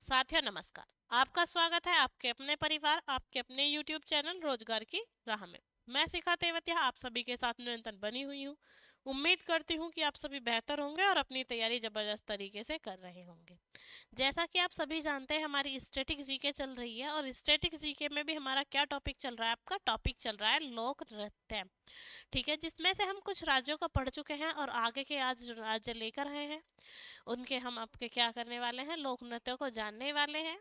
साथियों नमस्कार। आपका स्वागत है आपके अपने परिवार आपके अपने YouTube चैनल रोजगार की राह में। मैं शिखा तेवतिया आप सभी के साथ निरंतर बनी हुई हूँ। उम्मीद करती हूँ कि आप सभी बेहतर होंगे और अपनी तैयारी जबरदस्त तरीके से कर रहे होंगे। जैसा कि आप सभी जानते हैं हमारी स्टैटिक जीके चल रही है और स्टैटिक जीके में भी हमारा क्या टॉपिक चल रहा है, आपका टॉपिक चल रहा है लोक नृत्य। ठीक है, जिसमें से हम कुछ राज्यों का पढ़ चुके हैं और आगे के आज जो राज्य लेकर आए हैं उनके हम आपके क्या करने वाले हैं, लोक नृत्यों को जानने वाले हैं।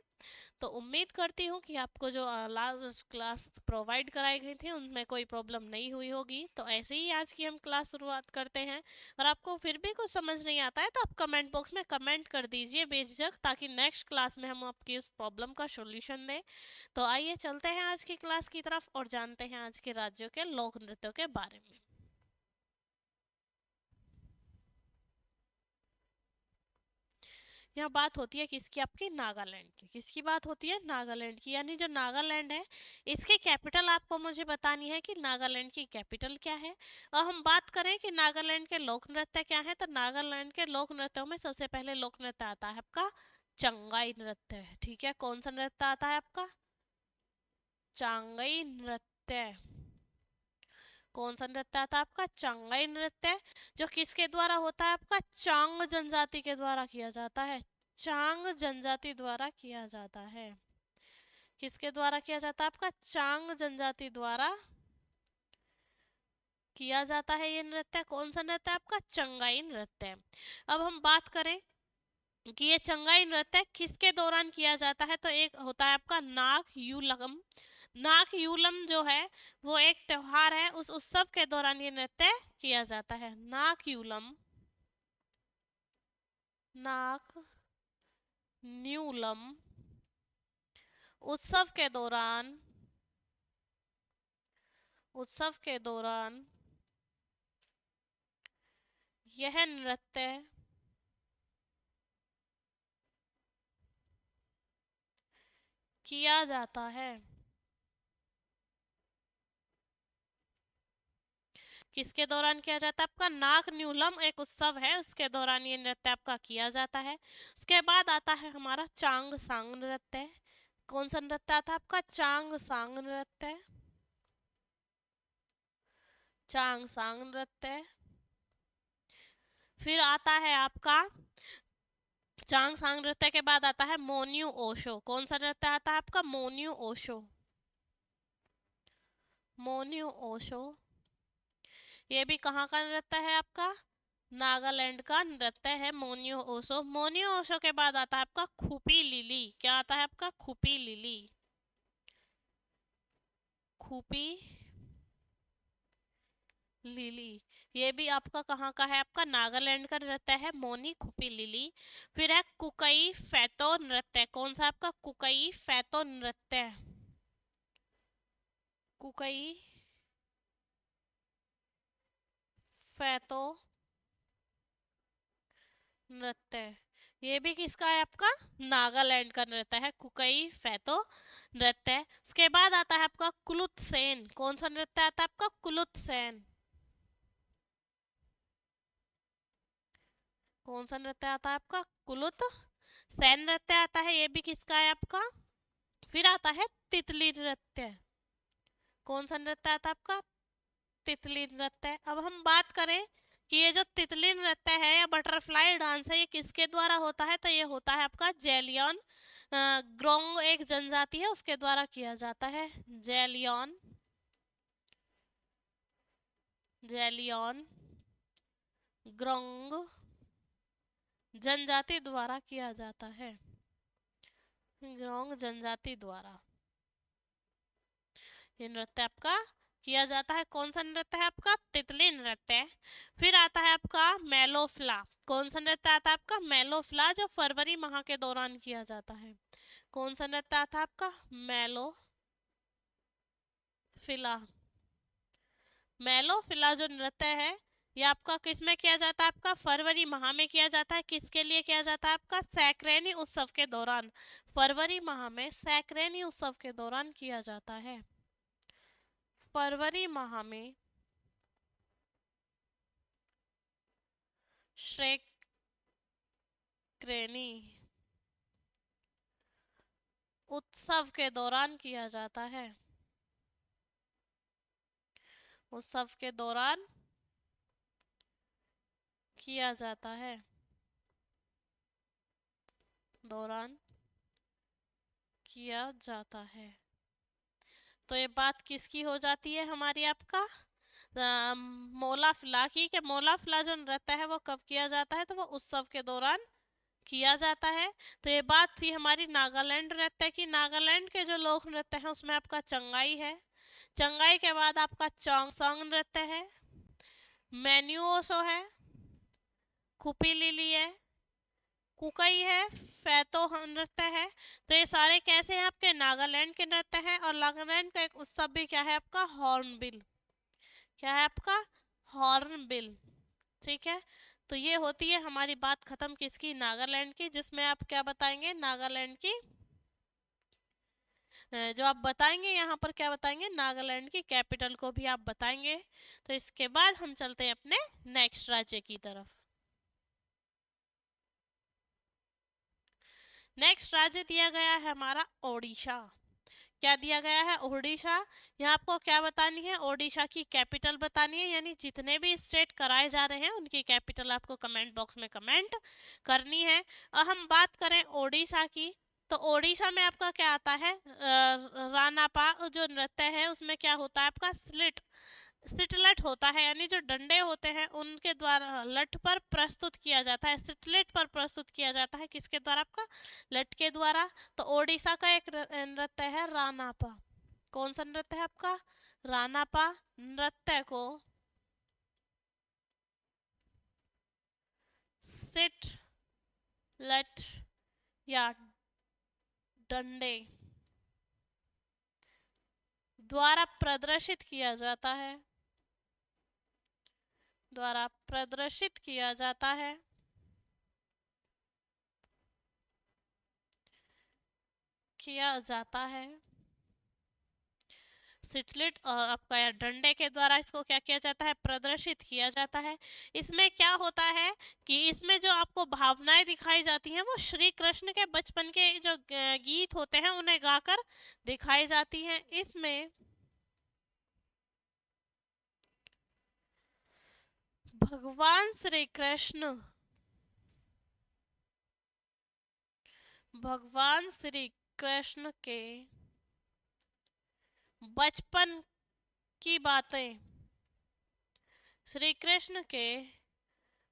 तो उम्मीद करती हूँ कि आपको जो लास्ट क्लास प्रोवाइड कराई गई थी उनमें कोई प्रॉब्लम नहीं हुई होगी। तो ऐसे ही आज की हम क्लास शुरुआत करते हैं। और आपको फिर भी कुछ समझ नहीं आता है तो आप कमेंट बॉक्स में कमेंट कर दीजिए बेझिझक, ताकि नेक्स्ट क्लास में हम आपकी उस प्रॉब्लम का सॉल्यूशन दें। तो आइए चलते हैं आज की क्लास की तरफ और जानते हैं आज के राज्यों के लोक नृत्यों के बारे में। यहाँ बात होती है किसकी, आपकी नागालैंड की। किसकी बात होती है, नागालैंड की। यानी जो नागालैंड है इसकी कैपिटल आपको मुझे बतानी है कि नागालैंड की कैपिटल क्या है। और हम बात करें कि नागालैंड के लोक नृत्य क्या है, तो नागालैंड के लोक नृत्यों में सबसे पहले लोक नृत्य आता है आपका चंगाई नृत्य। ठीक है, कौन सा नृत्य आता है आपका, चांगई नृत्य। कौन सा नृत्य आता है आपका, चांगई नृत्य। जो किसके द्वारा होता है, आपका चांग जनजाति के द्वारा किया जाता है। चांग जनजाति द्वारा किया जाता है। किसके द्वारा किया जाता है, आपका चांग जनजाति द्वारा किया जाता है। ये नृत्य कौन सा नृत्य है, आपका चंगाई नृत्य। अब हम बात करें कि ये चंगाई नृत्य किसके दौरान किया जाता है, तो एक होता है आपका नाग यूलम। नाग यूलम जो है वो एक त्योहार है, उस उत्सव के दौरान ये नृत्य किया जाता है। नाग यूलम, नाग न्यूलम उत्सव के दौरान, उत्सव के दौरान यह नृत्य किया जाता है। किसके दौरान किया जाता है, आपका नाग न्यूलम एक उत्सव है उसके दौरान ये नृत्य आपका किया जाता है। उसके बाद आता है हमारा चांग सांग नृत्य। कौन सा नृत्य आता है आपका, चांग सांग नृत्य। चांग सांग नृत्य। फिर आता है आपका चांग सांग नृत्य के बाद आता है मोन्यू ओशो। कौन सा नृत्य आता है आपका, मोन्यू ओशो। मोन्यू ओशो ये भी कहाँ का नृत्य है आपका, नागालैंड का नृत्य है मोन्यो ओशो। मोन्यो ओशो के बाद आता है आपका खुपी लिली। क्या आता है आपका, खुपी लिली। खुपी लिली ये भी आपका कहाँ का है, आपका नागालैंड का नृत्य है मोनी खुपी लिली। फिर है कुकई फैतो नृत्य। कौन सा आपका, कुकई फैतो नृत्य। कुकई फैतो नृत्य ये भी किसका है, आपका नागालैंड का नृत्य है, कुकई फैतो नृत्य। उसके बाद आता है आपका कुलुत सेन। कौन सा नृत्य आता है आपका, कुलुत सेन। कौन सा नृत्य आता है आपका, कुलुत सेन नृत्य आता है। ये भी किसका है आपका। फिर आता है तितली नृत्य। कौन सा नृत्य आता है आपका, तितली नृत्य। अब हम बात करें कि ये जो तितली नृत्य है या बटरफ्लाई डांस है ये किसके द्वारा होता है, तो ये होता है आपका जेलियन ग्रोंग एक जनजाति है उसके द्वारा किया जाता है। जेलियन, जेलियन ग्रोंग जनजाति द्वारा किया जाता है। ग्रोंग जनजाति द्वारा ये नृत्य आपका किया जाता है। कौन सा नृत्य है आपका, तितली नृत्य। फिर आता है आपका मेलोफ्ला। कौन सा नृत्य आता है आपका, मेलोफ्ला, जो फरवरी माह के दौरान किया जाता है। कौन सा नृत्य आता है आपका, मेलोफिला। मेलोफिला जो नृत्य है ये आपका किस में किया जाता है, आपका फरवरी माह में किया जाता है। किसके लिए किया जाता है, आपका सैक्रेनी उत्सव के दौरान। फरवरी माह में सैक्रेनी उत्सव के दौरान किया जाता है। फरवरी माह में श्रेक्रेनी उत्सव के दौरान किया जाता है। उत्सव के दौरान किया जाता है। दौरान किया जाता है। तो ये बात किसकी हो जाती है हमारी, आपका मोला फ्ला की, कि मोला फ्ला जो नृत्य है वो कब किया जाता है, तो वो उत्सव के दौरान किया जाता है। तो ये बात थी हमारी नागालैंड नृत्य की। नागालैंड के जो लोक नृत्य है उसमें आपका चंगाई है। चंगाई के बाद आपका चोंगसोंग नृत्य है, मेन्यूओसो है, कुपीलिली है, कुकई है, फैतो नृत्य है। तो ये सारे कैसे हैं, आपके नागालैंड के नृत्य हैं। और नागालैंड का एक उत्सव भी क्या है आपका, हॉर्नबिल। क्या है आपका, हॉर्नबिल। ठीक है। तो ये होती है हमारी बात खत्म किसकी, नागालैंड की, जिसमें आप क्या बताएंगे, नागालैंड की जो आप बताएंगे यहाँ पर क्या बताएंगे, नागालैंड की कैपिटल को भी आप बताएंगे। तो इसके बाद हम चलते हैं अपने नेक्स्ट राज्य की तरफ। नेक्स्ट राज्य दिया गया है हमारा ओडिशा। क्या दिया गया है, ओडिशा। यहाँ आपको क्या बतानी है, ओडिशा की कैपिटल बतानी है। यानी जितने भी स्टेट कराए जा रहे हैं उनकी कैपिटल आपको कमेंट बॉक्स में कमेंट करनी है। और हम बात करें ओडिशा की, तो ओडिशा में आपका क्या आता है, रानापा जो नृत्य है उसमें क्या होता है आपका, स्लिट सिटलेट होता है। यानी जो डंडे होते हैं उनके द्वारा लठ पर प्रस्तुत किया जाता है, सिटलेट पर प्रस्तुत किया जाता है, किसके द्वारा, आपका लठ के द्वारा। तो ओडिशा का एक नृत्य है रानापा। कौन सा नृत्य है आपका, रानापा नृत्य को सिट लठ या डंडे द्वारा प्रदर्शित किया जाता है। द्वारा प्रदर्शित किया जाता है। किया जाता है। सिटलेट और आपका या डंडे के द्वारा इसको क्या किया जाता है, प्रदर्शित किया जाता है। इसमें क्या होता है कि इसमें जो आपको भावनाएं दिखाई जाती हैं वो श्री कृष्ण के बचपन के जो गीत होते हैं उन्हें गाकर दिखाई जाती हैं। इसमें भगवान श्री कृष्ण, भगवान श्री कृष्ण के बचपन की बातें, श्री कृष्ण के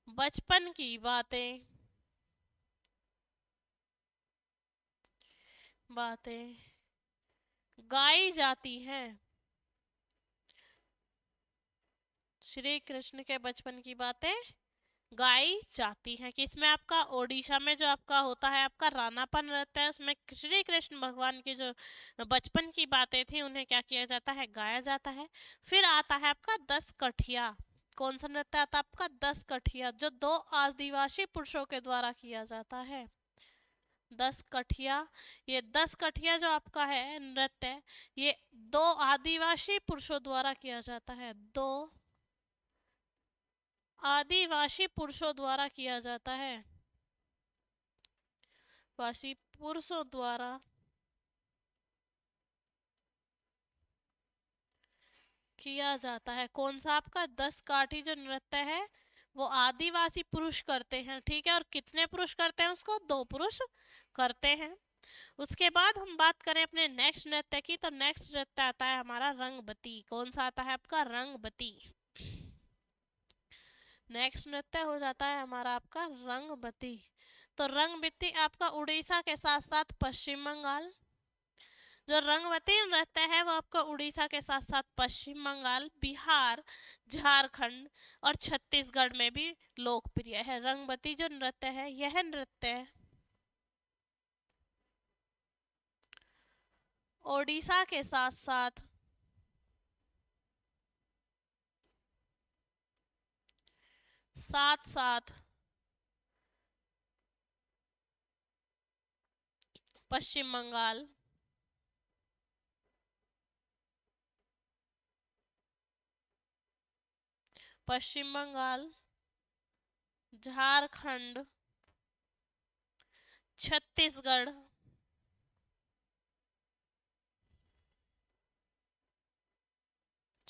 बचपन की बातें बातें गाई जाती हैं। श्री कृष्ण के बचपन की बातें गाई जाती हैं। कि इसमें आपका ओडिशा में जो आपका होता है आपका रानापन रहता है, उसमें श्री कृष्ण भगवान की जो बचपन की बातें थी उन्हें क्या किया जाता है, गाया जाता है। फिर आता है आपका 10 कठिया। कौन सा नृत्य आता है आपका, 10 कठिया, जो 2 आदिवासी पुरुषों के द्वारा किया जाता है। 10 कठिया, ये 10 कठिया जो आपका है नृत्य, ये 2 आदिवासी पुरुषों द्वारा किया जाता है। 2 आदिवासी पुरुषों द्वारा किया जाता है। वासी पुरुषों द्वारा किया जाता है। कौन सा आपका 10 काठी जो नृत्य है वो आदिवासी पुरुष करते हैं। ठीक है। और कितने पुरुष करते हैं उसको, 2 पुरुष करते हैं। उसके बाद हम बात करें अपने नेक्स्ट नृत्य की, तो नेक्स्ट नृत्य आता है हमारा रंगबती। कौन सा आता है आपका, रंगबती। नेक्स्ट नृत्य हो जाता है हमारा आपका रंगबती। तो रंगबती आपका उड़ीसा के साथ साथ पश्चिम बंगाल, जो रंगवती नृत्य है वो आपका उड़ीसा के साथ साथ पश्चिम बंगाल, बिहार, झारखंड और छत्तीसगढ़ में भी लोकप्रिय है। रंगवती जो नृत्य है यह नृत्य ओडिशा के साथ साथ साथ साथ पश्चिम बंगाल, पश्चिम बंगाल, झारखंड, छत्तीसगढ़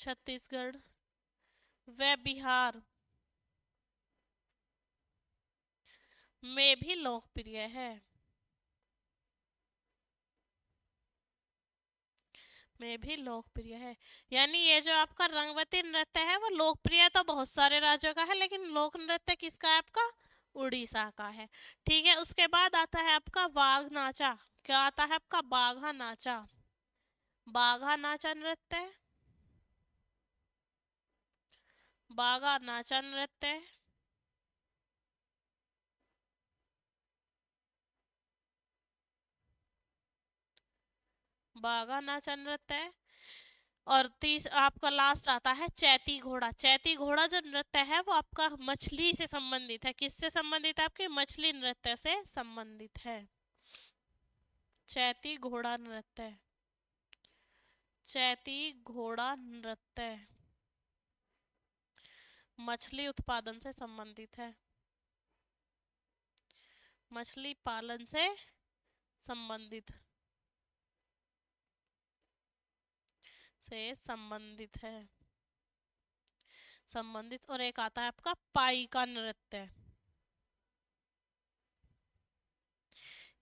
छत्तीसगढ़ व बिहार में भी लोकप्रिय है। में भी लोकप्रिय है। यानी ये जो आपका रंगवती नृत्य है वो लोकप्रिय तो बहुत सारे राज्यों का है, लेकिन लोक नृत्य किसका है आपका? उड़ीसा का है। ठीक है, उसके बाद आता है आपका बाघ नाचा। क्या आता है आपका? बाघा नाचा। बाघा नाचा नृत्य, बाघा नाचा नृत्य बाघा नाचा नृत्य। और तीस आपका लास्ट आता है चैती घोड़ा। चैती घोड़ा जो नृत्य है वो आपका मछली से संबंधित है। किससे संबंधित है? आपके मछली नृत्य से संबंधित है। चैती घोड़ा नृत्य, चैती घोड़ा नृत्य मछली उत्पादन से संबंधित है। मछली पालन से संबंधित है। संबंधित। और एक आता है आपका पाई का नृत्य।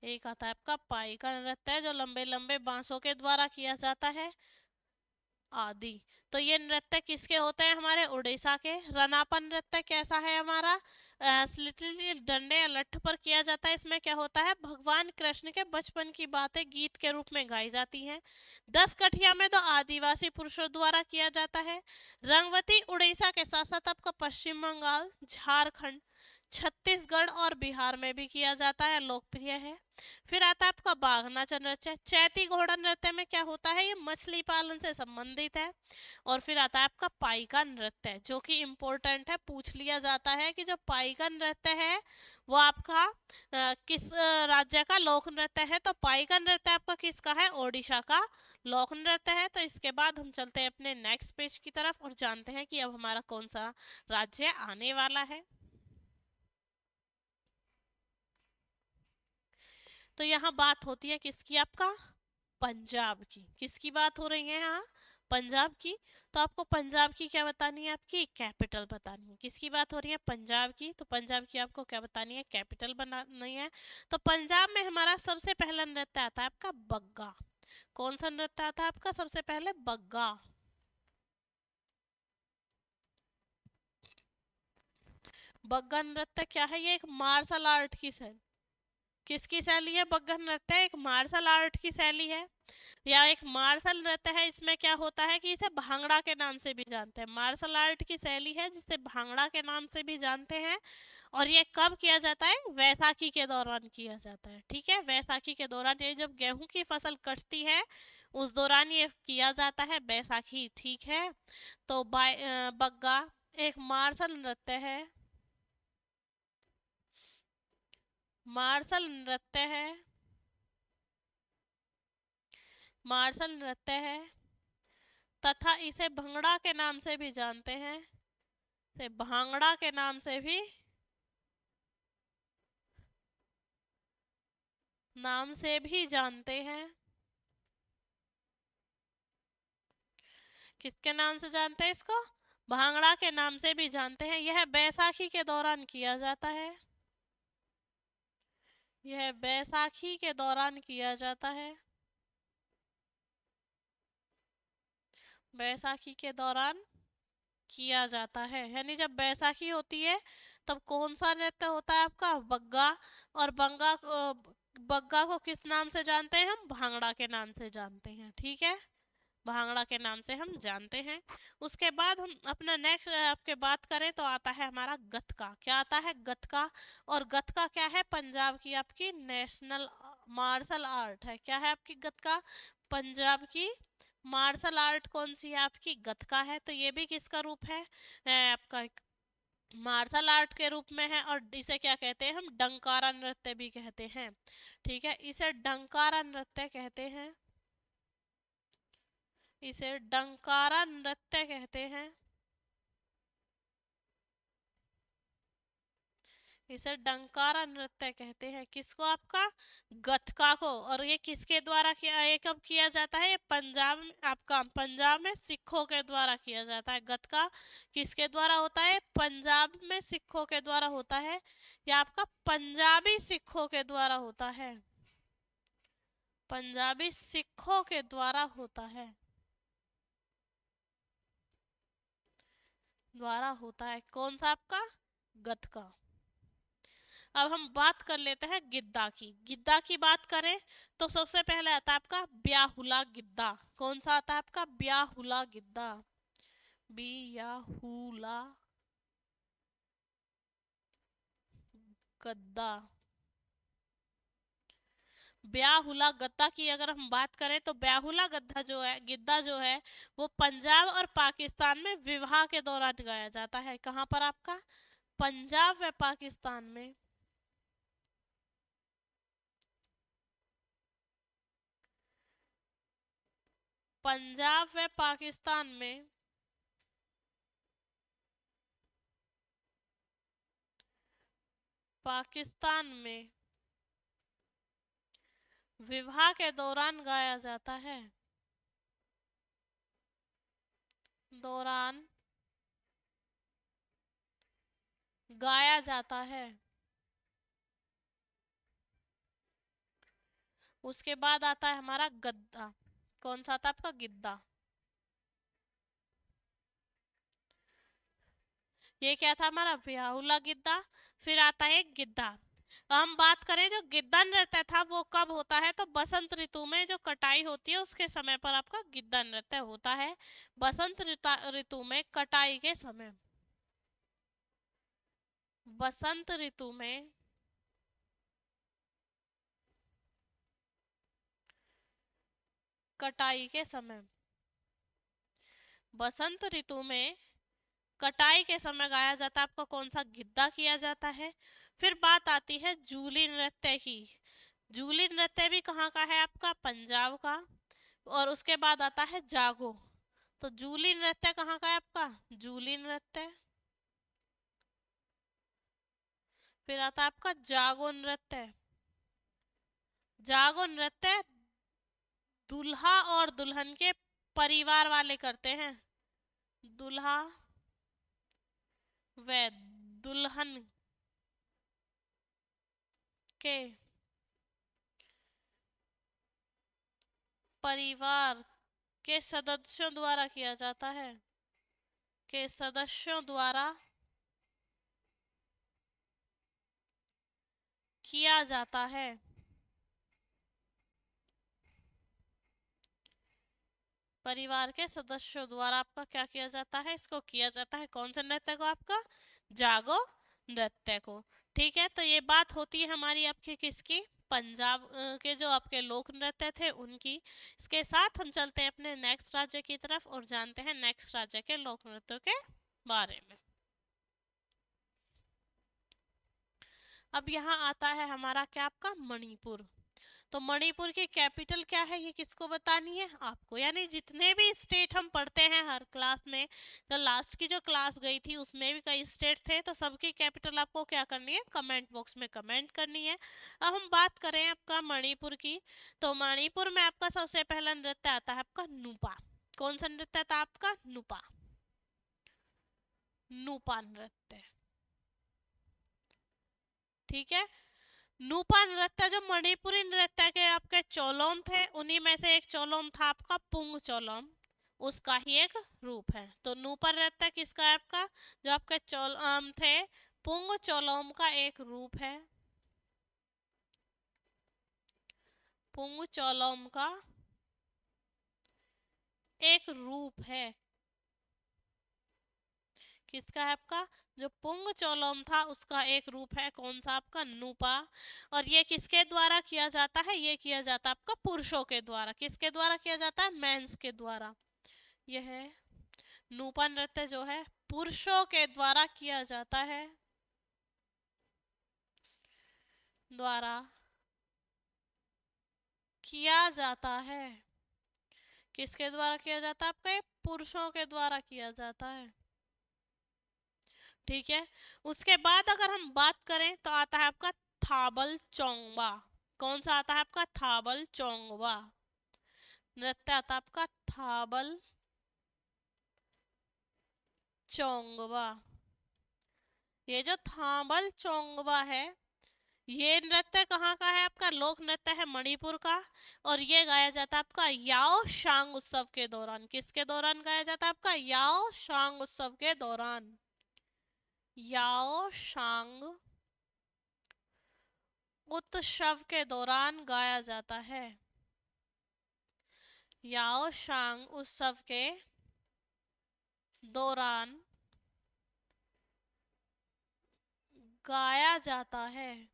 एक आता है आपका पाई का नृत्य जो लंबे लंबे बांसों के द्वारा किया जाता है आदि। तो ये नृत्य किसके होते हैं? हमारे उड़ीसा के। रनापन नृत्य कैसा है हमारा? लिटिल डंडे या लठ पर किया जाता है। इसमें क्या होता है? भगवान कृष्ण के बचपन की बातें गीत के रूप में गाई जाती हैं। 10 कठिया में तो आदिवासी पुरुषों द्वारा किया जाता है। रंगवती उड़ीसा के साथ साथ आपका पश्चिम बंगाल, झारखंड, छत्तीसगढ़ और बिहार में भी किया जाता है, लोकप्रिय है। फिर आता है आपका बाघ नाच नृत्य। चैती घोड़ा नृत्य में क्या होता है? ये मछली पालन से संबंधित है। और फिर आता है आपका पाई का नृत्य जो कि इम्पोर्टेंट है, पूछ लिया जाता है कि जो पाई का नृत्य है वो आपका किस राज्य का लोक नृत्य है? तो पाई का नृत्य आपका किसका है? ओडिशा का लोक नृत्य है। तो इसके बाद हम चलते हैं अपने नेक्स्ट पेज की तरफ और जानते हैं कि अब हमारा कौन सा राज्य आने वाला है। तो यहाँ बात होती है किसकी? आपका पंजाब की। किसकी बात हो रही है यहाँ? पंजाब की। तो आपको पंजाब की क्या बतानी है? आपकी कैपिटल बतानी है। किसकी बात हो रही है? पंजाब की। तो पंजाब की आपको क्या बतानी है? कैपिटल बनानी है। तो पंजाब में हमारा सबसे पहला नृत्य आता है आपका बग्गा। कौन सा नृत्य आता है आपका सबसे पहले? बग्गा। बग्गा नृत्य क्या है? ये एक मार्शल आर्ट की शैली। किसकी शैली है? बग्गा नृत्य एक मार्शल आर्ट की शैली है या एक मार्शल नृत्य है। इसमें क्या होता है कि इसे भांगड़ा के नाम से भी जानते हैं। मार्शल आर्ट की शैली है जिसे भांगड़ा के नाम से भी जानते हैं। और ये कब किया जाता है? वैसाखी के दौरान किया जाता है। ठीक है, वैसाखी के दौरान, ये जब गेहूं की फसल कटती है उस दौरान ये किया जाता है, बैसाखी। ठीक है, तो बग्गा एक मार्शल नृत्य है। मार्शल नृत्य है। मार्शल नृत्य है तथा इसे भंगड़ा के नाम से भी जानते हैं। से भांगड़ा के नाम से भी जानते हैं। किसके नाम से जानते हैं इसको? भांगड़ा के नाम से भी जानते हैं। यह बैसाखी के दौरान किया जाता है। यह बैसाखी के दौरान किया जाता है। बैसाखी के दौरान किया जाता है। यानी जब बैसाखी होती है तब कौन सा नृत्य होता है आपका? बग्गा। और बग्गा को किस नाम से जानते हैं हम? भांगड़ा के नाम से जानते हैं। ठीक है, भांगड़ा के नाम से हम जानते हैं। उसके बाद हम अपना नेक्स्ट आपके बात करें तो आता है हमारा गतका। क्या आता है? गतका। और गतका क्या है? पंजाब की आपकी नेशनल मार्शल आर्ट है। क्या है आपकी? गतका पंजाब की मार्शल आर्ट कौन सी है? आपकी गतका है। तो ये भी किसका रूप है? आपका एक मार्शल आर्ट के रूप में है। और इसे क्या कहते हैं हम? डंकारा नृत्य भी कहते हैं। ठीक है, इसे डंकारा नृत्य कहते हैं। इसे डंकारा नृत्य कहते हैं। इसे डंकारा नृत्य कहते हैं। किसको? आपका गतका को। और ये किसके द्वारा किया, ये कब किया जाता है? ये पंजाब में, आपका पंजाब में सिखों के द्वारा किया जाता है। गतका किसके द्वारा होता है? पंजाब में सिखों के द्वारा होता है। या आपका पंजाबी सिखों के द्वारा होता है। पंजाबी सिखों के द्वारा होता है, द्वारा होता है। कौन सा? आपका गतका। अब हम बात कर लेते हैं गिद्दा की। गिद्दा की बात करें तो सबसे पहले आता है आपका ब्याहुला गिद्दा। कौन सा आता है आपका? ब्याहुला गिद्दा। बियाहुला गद्दा। ब्याहुला गद्दा की अगर हम बात करें तो ब्याहुला गद्दा जो है, गिद्दा जो है, वो पंजाब और पाकिस्तान में विवाह के दौरान गाया जाता है। कहाँ पर? आपका पंजाब व पाकिस्तान में। पंजाब व पाकिस्तान में पाकिस्तान में विवाह के दौरान गाया जाता है। दौरान गाया जाता है। उसके बाद आता है हमारा गद्दा। कौन सा आता है? आपका गिद्दा। ये क्या था? हमारा ब्याहुला गिद्दा। फिर आता है गिद्दा। हम बात करें जो गिद्दा नृत्य था वो कब होता है? तो बसंत ऋतु में जो कटाई होती है उसके समय पर आपका गिद्दा नृत्य होता है। बसंत ऋतु में कटाई के समय। बसंत ऋतु में कटाई के समय। बसंत ऋतु में कटाई के समय गाया जाता है। आपका कौन सा? गिद्दा किया जाता है। फिर बात आती है जूली नृत्य की। जूली नृत्य भी कहाँ का है? आपका पंजाब का। और उसके बाद आता है जागो। तो जूली नृत्य कहाँ का है? आपका जूली नृत्य। फिर आता है आपका जागो नृत्य। जागो नृत्य दूल्हा और दुल्हन के परिवार वाले करते हैं। दूल्हा व दुल्हन के परिवार के सदस्यों द्वारा किया जाता है। के सदस्यों द्वारा किया जाता है। परिवार के सदस्यों द्वारा आपका क्या किया जाता है? इसको किया जाता है। कौन से नृत्य को? आपका जागो नृत्य को। ठीक है, तो ये बात होती है हमारी आपकी किसकी? पंजाब के जो आपके लोक नृत्य थे उनकी। इसके साथ हम चलते हैं अपने नेक्स्ट राज्य की तरफ और जानते हैं नेक्स्ट राज्य के लोक नृत्यों के बारे में। अब यहाँ आता है हमारा क्या? आपका मणिपुर। तो मणिपुर की कैपिटल क्या है ये किसको बतानी है? आपको। यानी जितने भी स्टेट हम पढ़ते हैं हर क्लास में, तो लास्ट की जो क्लास गई थी उसमें भी कई स्टेट थे, तो सबकी कैपिटल आपको क्या करनी है? कमेंट बॉक्स में कमेंट करनी है। अब हम बात करें आपका मणिपुर की, तो मणिपुर में आपका सबसे पहला नृत्य आता है आपका नुपा। कौन सा नृत्य था आपका? नुपा। नुपा नृत्य। ठीक है। नुपा नृत्य जो मणिपुरी नृत्य के आपके चोलोम थे, उन्हीं में से एक चोलोम था आपका पुंग चोलोम। उसका ही एक रूप है। तो नुपा नृत्य किसका है? आपका जो आपके चोलोम थे, पुंग चोलोम का एक रूप है। पुंग चोलोम का एक रूप है। किसका है? आपका जो पुंग चोलोम था उसका एक रूप है। कौन सा? आपका नुपा। और ये किसके द्वारा किया जाता है? ये किया जाता है आपका पुरुषों के द्वारा। किसके द्वारा किया जाता है? मेंस के द्वारा। यह नुपा नृत्य जो है पुरुषों के द्वारा किया जाता है। द्वारा किया जाता है। किसके द्वारा किया जाता है? आपके पुरुषों के द्वारा किया जाता है। ठीक है। उसके बाद अगर हम बात करें तो आता है आपका थाबल चोंगवा। कौन सा आता है आपका? थाबल चोंगवा। नृत्य आता है आपका थाबल चोंगवा। ये जो थाबल चोंगवा है, ये नृत्य कहाँ का है? आपका लोक नृत्य है मणिपुर का। और ये गाया जाता है आपका याओ शांग उत्सव के दौरान। किसके दौरान गाया जाता है? आपका याओ शांग उत्सव के दौरान। याओ शांग उत्सव के दौरान गाया जाता है। याओ शांग उत्सव के दौरान गाया जाता है।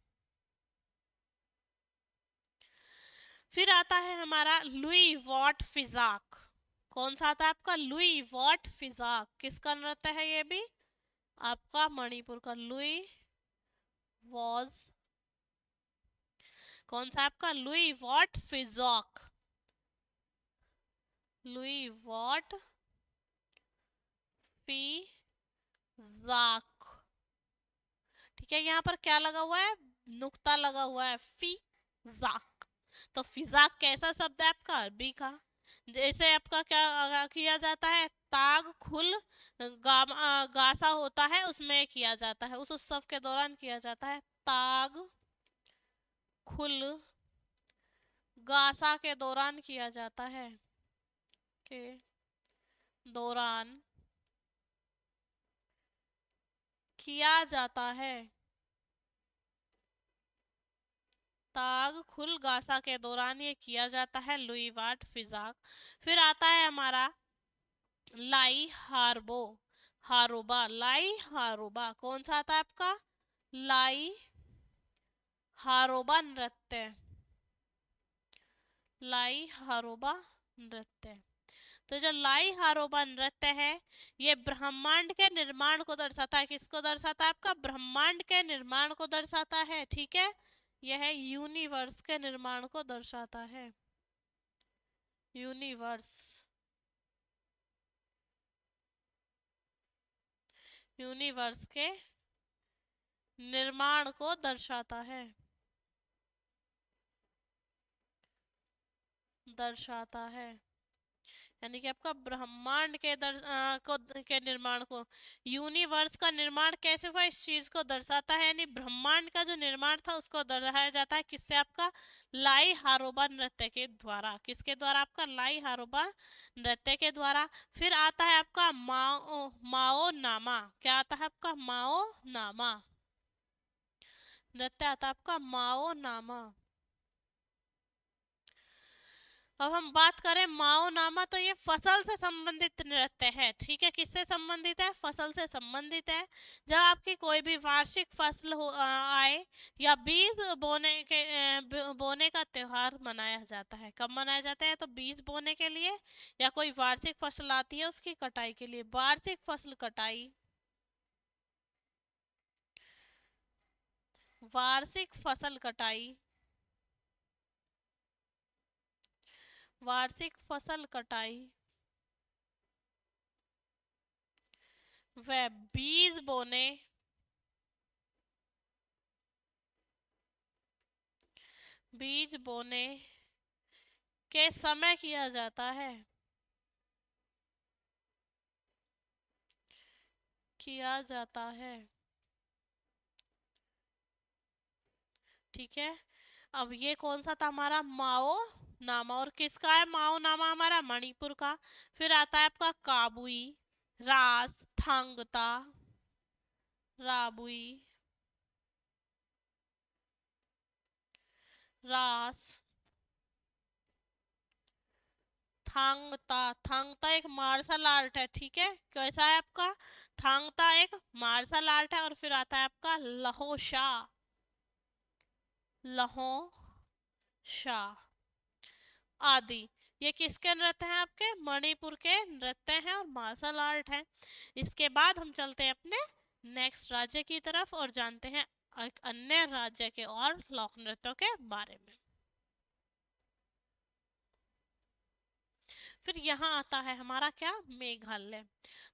फिर आता है हमारा लुई वॉट फिजाक। कौन सा आता है आपका? लुई वॉट फिजाक। किसका नृत्य है ये भी? आपका मणिपुर का लुई वॉज। कौन सा आपका? लुई वॉट फिजॉक। लुई वॉट फिजाक। ठीक है, यहाँ पर क्या लगा हुआ है? नुक्ता लगा हुआ है, फिजाक। तो फिजाक कैसा शब्द है आपका? अरबी का। जैसे आपका क्या किया जाता है? ताग खुल गासा होता है, उसमें किया जाता है, उस उत्सव के दौरान किया जाता है। ताग खुल गासा के दौरान किया जाता है, के दौरान किया जाता है। ताग खुल गासा के दौरान ये किया जाता है, लुई वाट फिजाक। फिर आता है हमारा लाई हारबो हारोबा। लाई हारोबा कौन सा आता है आपका? लाई हारोबा नृत्य। लाई हारोबा नृत्य। तो जो लाई हारोबा नृत्य है, ये ब्रह्मांड के निर्माण को दर्शाता है। किसको दर्शाता है? आपका ब्रह्मांड के निर्माण को दर्शाता है। ठीक है, यह यूनिवर्स के निर्माण को दर्शाता है। यूनिवर्स, यूनिवर्स के निर्माण को दर्शाता है, दर्शाता है। यानी कि आपका ब्रह्मांड के के निर्माण को, यूनिवर्स का निर्माण कैसे हुआ इस चीज को दर्शाता है। यानी ब्रह्मांड का जो निर्माण था उसको दर्शाया जाता है किससे? आपका लाई हारोबा नृत्य के द्वारा। किसके द्वारा? आपका लाई हारोबा नृत्य के द्वारा। फिर आता है आपका माओ माओ नामा। क्या आता है आपका? माओ नामा नृत्य आता है आपका माओ नामा। अब हम बात करें माओ नामा, तो ये फसल से संबंधित नृत्य है। ठीक है, किससे संबंधित है? फसल से संबंधित है। जब आपकी कोई भी वार्षिक फसल आए या बीज बोने का त्योहार मनाया जाता है। कब मनाया जाता है? तो बीज बोने के लिए, या कोई वार्षिक फसल आती है उसकी कटाई के लिए। वार्षिक फसल कटाई, वार्षिक फसल कटाई, वार्षिक फसल कटाई व बीज बोने, बीज बोने के समय किया जाता है, किया जाता है। ठीक है, अब ये कौन सा था? हमारा माओ नामा। और किसका है माओ नामा? हमारा मणिपुर का। फिर आता है आपका काबुई, रास, थांगता, राबुई, रास, थांगता। थांगता एक मार्शल आर्ट है। ठीक है, कैसा है आपका? थांगता एक मार्शल आर्ट है। और फिर आता है आपका लहोशा, लहोशा आदि। ये किसके नृत्य हैं? आपके मणिपुर के नृत्य हैं और मार्शल आर्ट हैं। इसके बाद हम चलते हैं अपने नेक्स्ट राज्य की तरफ और जानते हैं एक अन्य राज्य के और लोक नृत्यों के बारे में। फिर यहाँ आता है हमारा क्या, मेघालय।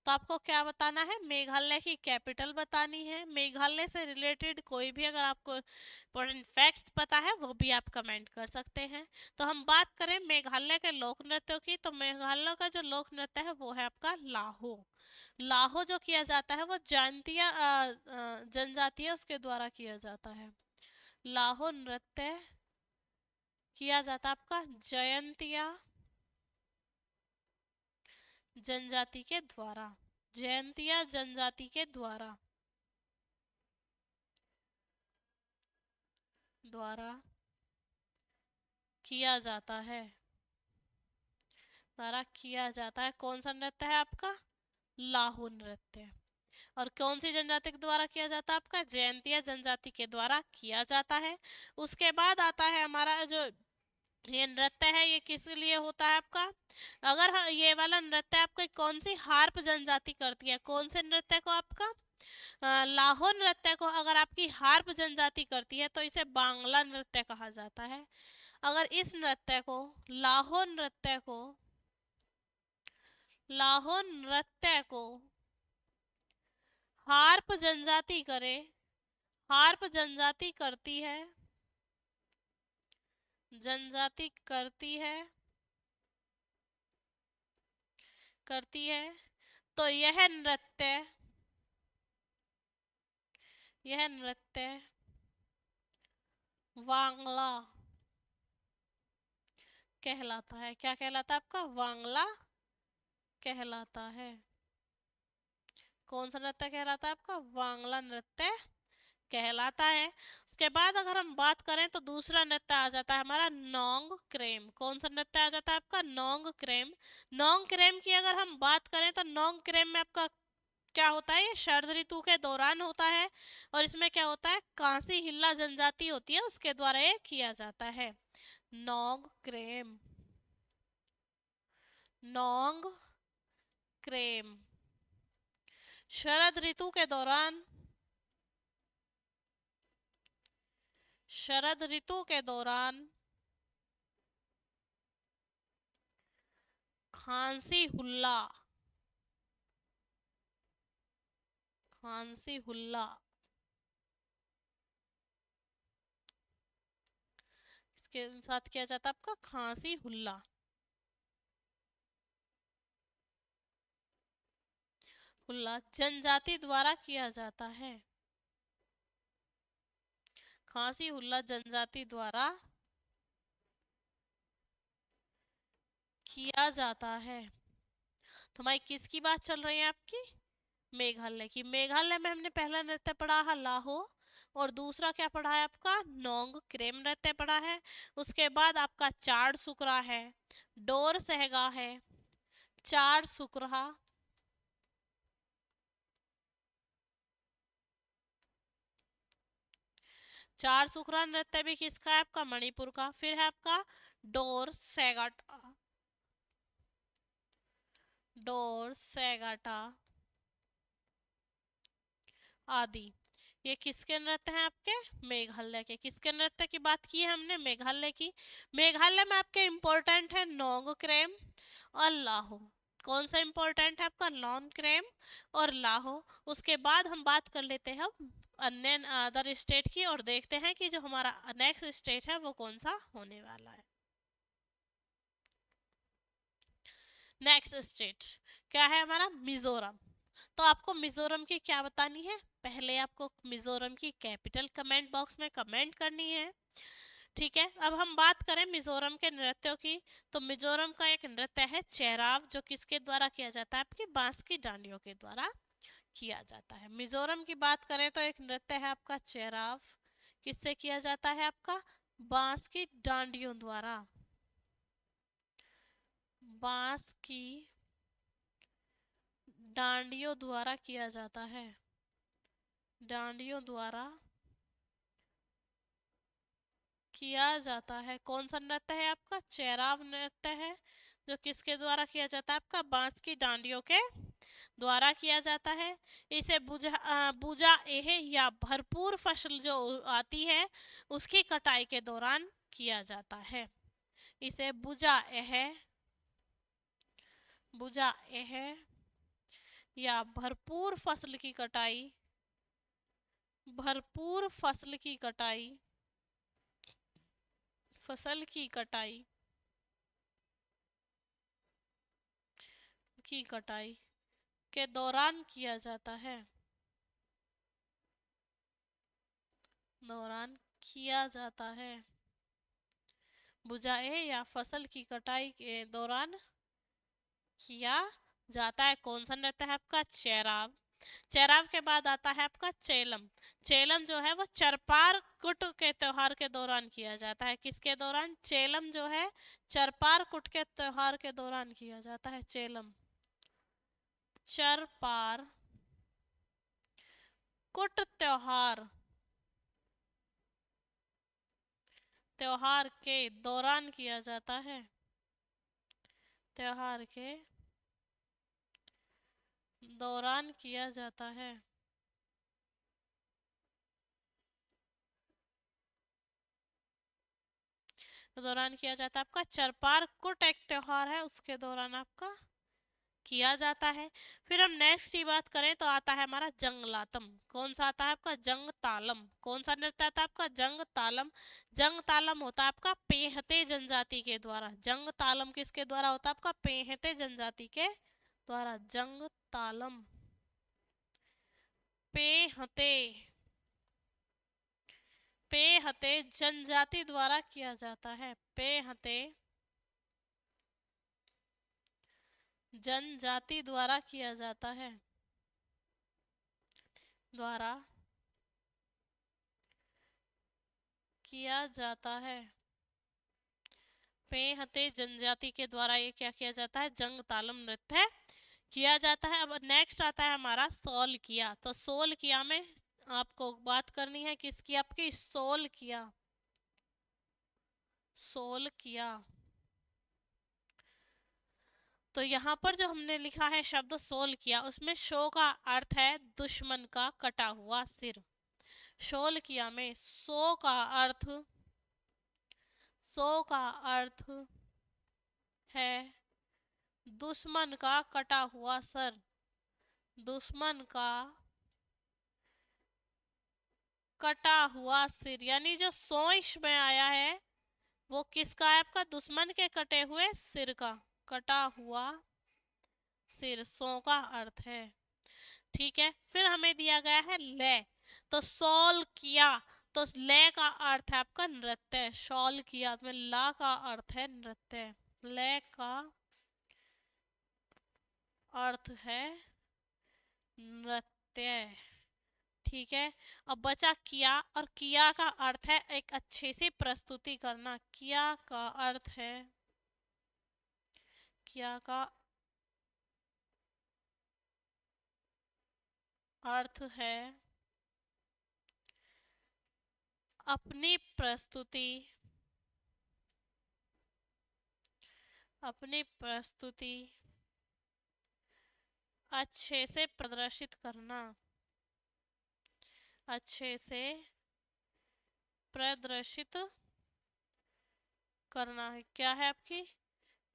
तो आपको क्या बताना है, मेघालय की कैपिटल बतानी है। मेघालय से रिलेटेड कोई भी अगर आपको इंपॉर्टेंट फैक्ट्स पता है वो भी आप कमेंट कर सकते हैं। तो हम बात करें मेघालय के लोक नृत्यों की, तो मेघालय का जो लोक नृत्य है वो है आपका लाहो। लाहो जो किया जाता है वो जनजातीय उसके द्वारा किया जाता है। लाहो नृत्य किया जाता है आपका जयंतिया जनजाति के द्वारा। जयंतिया जनजाति के द्वारा द्वारा किया जाता है। द्वारा किया जाता है। कौन सा नृत्य है आपका, लाहो नृत्य। और कौन सी जनजाति के द्वारा किया जाता है आपका, जयंतिया जनजाति के द्वारा किया जाता है। उसके बाद आता है हमारा जो ये नृत्य है, ये किस लिए होता है आपका, अगर ये वाला नृत्य आपको कौन सी हार्प जनजाति करती है, कौन से नृत्य को आपका, लाहो नृत्य को अगर आपकी हार्प जनजाति करती है तो इसे बांग्ला नृत्य कहा जाता है। अगर इस नृत्य को, लाहो नृत्य को, लाहो नृत्य को हार्प जनजाति करे, हार्प जनजाति करती है, जनजाति करती है तो यह नृत्य वांगला कहलाता है। क्या कहलाता है आपका, वांगला कहलाता है। कौन सा नृत्य कहलाता है आपका, वांगला नृत्य कहलाता है। उसके बाद अगर हम बात करें तो दूसरा नृत्य आ जाता है हमारा नोंग क्रेम। कौन सा नृत्य आ जाता है आपका, नोंग क्रेम। नोंग क्रेम की अगर हम बात करें तो नोंग क्रेम में आपका क्या होता है, ये शरद ऋतु के दौरान होता है। और इसमें क्या होता है, कांसी हिल्ला जनजाति होती है उसके द्वारा ये किया जाता है। नोंग क्रेम, नोंग क्रेम शरद ऋतु के दौरान, शरद ऋतु के दौरान खांसी हुल्ला, खांसी हुल्ला इसके साथ किया जाता है आपका खांसी हुल्ला। हुल्ला जनजाति द्वारा किया जाता है। खांसी हुल्ला जनजाति द्वारा किया जाता है। तो हमारी किसकी बात चल रही है आपकी, मेघालय की। मेघालय में हमने पहला नृत्य पढ़ा है लाहो, और दूसरा क्या पढ़ा है आपका, नोंग क्रेम नृत्य पढ़ा है। उसके बाद आपका चाड़ सुकरा है, डोर सहगा है, चाड़ सुकरा, चार सुकरा नृत्य भी किसका है आपका, मणिपुर का। फिर है आपका डोर सैगाटा, डोर सैगाटा आदि, ये किसके नृत्य हैं आपके, मेघालय के। किसके नृत्य की बात की है हमने, मेघालय की। मेघालय में आपके इंपॉर्टेंट है नोंग क्रेम और लाहो। कौन सा इंपॉर्टेंट है आपका, नॉन क्रेम और लाहो। उसके बाद हम बात कर लेते हैं अन्य अदर स्टेट की, और देखते हैं कि जो हमारा नेक्स्ट स्टेट है वो कौन सा होने वाला है। नेक्स्ट स्टेट क्या है हमारा, मिजोरम। तो आपको मिजोरम की क्या बतानी है, पहले आपको मिजोरम की कैपिटल कमेंट बॉक्स में कमेंट करनी है। ठीक है, अब हम बात करें मिजोरम के नृत्यों की, तो मिजोरम का एक नृत्य है चेराव, जो किसके द्वारा किया जाता है, आपकी बांस की डांडियों के द्वारा किया जाता है। मिजोरम की बात करें तो एक नृत्य है आपका चेराव, किससे किया जाता है आपका, बांस की डांडियों द्वारा, बांस की डांडियों द्वारा किया जाता है, डांडियों द्वारा किया जाता है। कौन सा नृत्य है आपका, चेराव नृत्य है, जो किसके द्वारा किया जाता है आपका, बांस की डांडियों के द्वारा किया जाता है। इसे बुजा एह या भरपूर फसल जो आती है उसकी कटाई के दौरान किया जाता है। इसे बुजा एह बुझा ए है, या भरपूर फसल की कटाई, भरपूर फसल की कटाई, फसल की कटाई, की कटाई के दौरान किया जाता है, दौरान किया जाता है। बुझा ए, या फसल की कटाई के दौरान किया जाता है। कौन सा नृत्य है आपका? चेराव। चेराव के बाद आता है आपका चेलम। चेलम जो है वो चरपार कुट के त्योहार के दौरान किया जाता है। किसके दौरान? चेलम जो है चरपार कुट के त्योहार के दौरान किया जाता है। चेलम चरपार कुट त्योहार, त्योहार के दौरान किया जाता है, त्योहार के दौरान किया जाता है। दौरान किया जाता है आपका चरपार कुट, एक त्योहार है उसके दौरान आपका किया जाता है। फिर हम नेक्स्ट की बात करें तो आता है हमारा जंगलातम। कौन सा आता है आपका? जंग तालम। कौन सा नृत्य आता है आपका? जंग तालम। जंग तालम होता है आपका पेहते जनजाति के द्वारा। जंग तालम किसके द्वारा होता है आपका? पेहते जनजाति के द्वारा। जंग तालम पेहते, पेहते जनजाति द्वारा किया जाता है। पेहते जनजाति द्वारा किया जाता है, द्वारा किया जाता है। पेहते जनजाति के द्वारा ये क्या किया जाता है? जंग तालम नृत्य किया जाता है। अब नेक्स्ट आता है हमारा सोलकिया। तो सोलकिया में आपको बात करनी है किसकी? आपकी सोलकिया। सोलकिया, तो यहाँ पर जो हमने लिखा है शब्द सोलकिया, उसमें शो का अर्थ है दुश्मन का कटा हुआ सिर। सोलकिया में सो का अर्थ, सो का अर्थ है दुश्मन का कटा हुआ सर। दुश्मन का कटा हुआ सिर, यानी जो सोइश में आया है वो किसका है? आपका दुश्मन के कटे हुए सिर का। कटा हुआ सिर सो का अर्थ है। ठीक है, फिर हमें दिया गया है ले। तो सॉल किया, तो ले का अर्थ है आपका नृत्य। शॉल किया में ला का अर्थ है नृत्य। ले का अर्थ है नृत्य। ठीक है, अब बचा किया, और किया का अर्थ है एक अच्छी सी प्रस्तुति करना। किया का अर्थ है, किया का अर्थ है अपनी प्रस्तुति, अपनी प्रस्तुति अच्छे से प्रदर्शित करना, अच्छे से प्रदर्शित करना है। क्या है आपकी?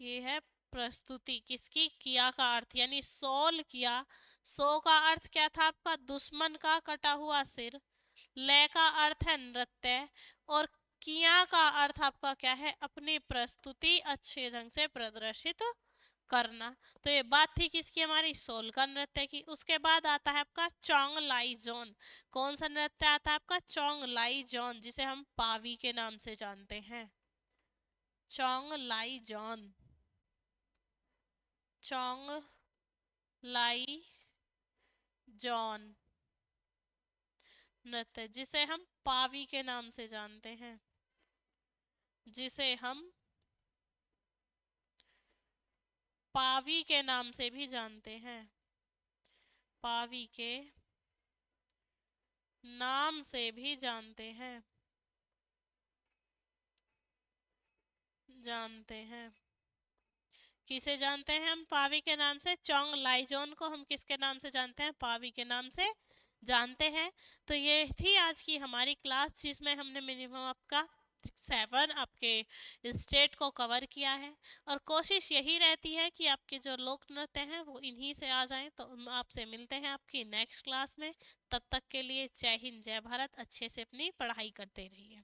ये है प्रस्तुति। किसकी? किया का अर्थ, यानी सोल किया। सो का अर्थ क्या था आपका? दुश्मन का कटा हुआ सिर। ले का अर्थ है नृत्य, और किया का अर्थ आपका क्या है? अपनी प्रस्तुति अच्छे ढंग से प्रदर्शित करना। तो ये बात थी किसकी? हमारी सोल का नृत्य की। उसके बाद आता है आपका चोंग लाई जोन। कौन सा नृत्य आता है आपका? चोंग लाई जोन, जिसे हम पावी के नाम से जानते हैं। चोंग लाई जॉन, चोंग लाई जॉन नृत्य, जिसे हम पावी के नाम से जानते हैं, जिसे हम पावी के नाम से भी जानते हैं। पावी के नाम से भी जानते हैं, जानते हैं। किसे जानते हैं हम पावी के नाम से? चोंग लाइजोन को हम किसके नाम से जानते हैं? पावी के नाम से जानते हैं। तो ये थी आज की हमारी क्लास, जिसमें हमने मिनिमम आपका 7 आपके स्टेट को कवर किया है। और कोशिश यही रहती है कि आपके जो लोक नृत्य हैं वो इन्हीं से आ जाएं। तो हम आपसे मिलते हैं आपकी नेक्स्ट क्लास में। तब तक के लिए जय हिंद जय भारत। अच्छे से अपनी पढ़ाई करते रहिए।